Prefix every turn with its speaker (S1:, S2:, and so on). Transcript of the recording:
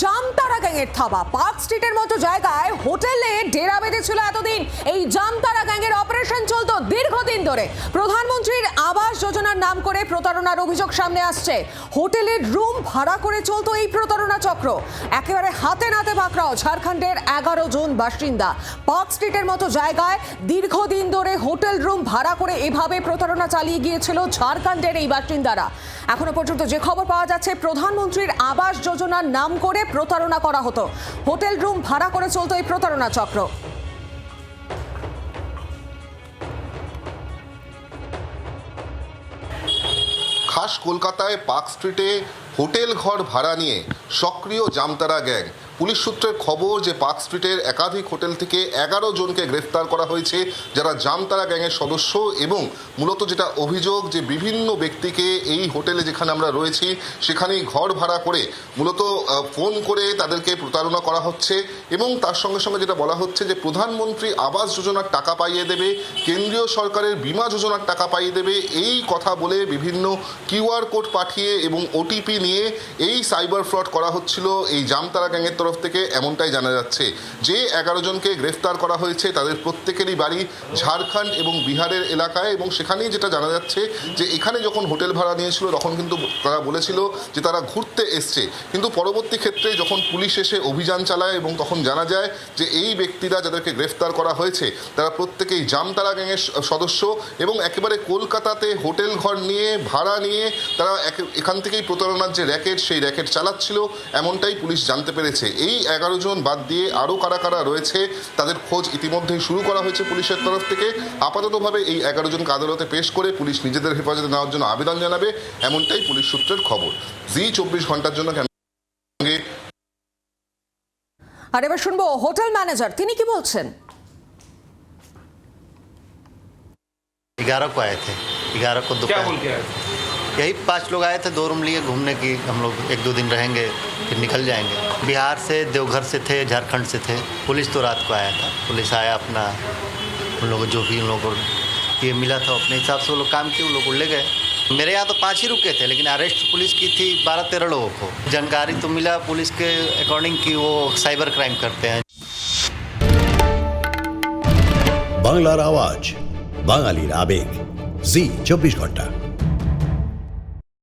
S1: জামতারা গ্যাংয়ের থাবা। পার্ক স্ট্রিটের মতো জায়গায় হোটেলে ডেরা বেঁধেছিল এতদিন। এই জামতারা গ্যাংয়ের অপারেশন চলতো দীর্ঘদিন ধরে। প্রধানমন্ত্রীর আবাস যোজনার নাম করে প্রতারণার অভিযোগ সামনে আসছে। হোটেলের রুম ভাড়া করে চলতো এই প্রতারণা চক্র। একেবারে হাতে নাতে পাকড়াও ঝাড়খণ্ডের 11 জন বাসিন্দা। পার্ক স্ট্রিটের মতো জায়গায় দীর্ঘদিন ধরে হোটেল রুম ভাড়া করে এভাবে প্রতারণা চালিয়ে গিয়েছিল ঝাড়খণ্ডের এই বাসিন্দারা। এখনো পর্যন্ত যে খবর পাওয়া যাচ্ছে, প্রধানমন্ত্রীর আবাস যোজনার নাম করে প্রতারণা করা হতো। হোটেল রুম ভাড়া করে চলতো এই প্রতারণা চক্র।
S2: খাস কলকাতায় পার্ক স্ট্রিটে হোটেল ঘর ভাড়া নিয়ে সক্রিয় জামতারা গ্যাং। পুলিশ সূত্রের খবর যে পার্ক স্ট্রিটের একাধিক হোটেল থেকে 11 জনকে গ্রেফতার করা হয়েছে, যারা জামতারা গ্যাংয়ের সদস্য। এবং মূলত যেটা অভিযোগ যে বিভিন্ন ব্যক্তিকে এই হোটেলে যেখানে আমরা রয়েছি সেখানেই ঘর ভাড়া করে মূলত ফোন করে তাদেরকে প্রতারণা করা হচ্ছে। এবং তার সঙ্গে সঙ্গে যেটা বলা হচ্ছে যে প্রধানমন্ত্রী আবাস যোজনার টাকা পাইয়ে দেবে, কেন্দ্রীয় সরকারের বীমা যোজনার টাকা পাইয়ে দেবে, এই কথা বলে বিভিন্ন কিউআর কোড পাঠিয়ে এবং ওটিপি নিয়ে এই সাইবার ফ্রড করা হচ্ছিল এই জামতারা গ্যাংয়ের তরফ থেকে। এমনটাই জানা যাচ্ছে যে 11 জনকে গ্রেফতার করা হয়েছে তাদের প্রত্যেকেরই বাড়ি ঝাড়খণ্ড এবং বিহারের এলাকায়। এবং সেখানেই যেটা জানা যাচ্ছে যে এখানে যখন হোটেল ভাড়া নিয়েছিল তখন কিন্তু তারা বলেছিল যে তারা ঘুরতে এসছে, কিন্তু পরবর্তী ক্ষেত্রে যখন পুলিশ এসে অভিযান চালায় এবং তখন জানা যায় যে এই ব্যক্তিরা যাদেরকে গ্রেফতার করা হয়েছে তারা প্রত্যেকেই জামতারা গ্যাংয়ের সদস্য এবং একেবারে কলকাতাতে হোটেল ঘর নিয়ে ভাড়া নিয়ে তারা এখান থেকেই প্রতারণার যে র্যাকেট সেই র্যাকেট চালাচ্ছিল, এমনটাই পুলিশ জানতে পেরেছে। এই 11 জন বাদ দিয়ে আরও কারা কারা রয়েছে তাদের খোঁজ ইতিমধ্যেই শুরু করা হয়েছে পুলিশের তরফ থেকে। আপাততভাবে এই 11 জনকে আদালতে পেশ করে পুলিশ নিজেদের হেফাজতে নেওয়ার জন্য আবেদন জানাবে, এমনটাই পুলিশ সূত্রের খবর। জি 24 ঘন্টার জন্য।
S1: আর এবার শুনবো হোটেল ম্যানেজার, তিনি কি বলছেন।
S3: 11 को आए थे, 11 को दोपहर।
S4: क्या बोल के आए थे?
S3: यही 5 लोग आए थे, 2 रूम लिए घूमने की। हम लोग 1-2 दिन रहेंगे फिर निकल जाएंगे। बिहार से, देवघर से थे, झारखंड से थे। पुलिस तो रात को आया था। पुलिस आया अपना, उन लोगों जो भी उन लोगों को ये मिला था अपने हिसाब से वो लोग काम किए, उन लोग को ले गए। मेरे यहाँ तो 5 ही रुके थे, लेकिन अरेस्ट पुलिस की थी 12-13 लोगों को। जानकारी तो मिला पुलिस के अकॉर्डिंग कि वो साइबर क्राइम करते हैं।
S5: বাংলার আওয়াজ, বাঙালির আবেগ, জি 24 ঘন্টা।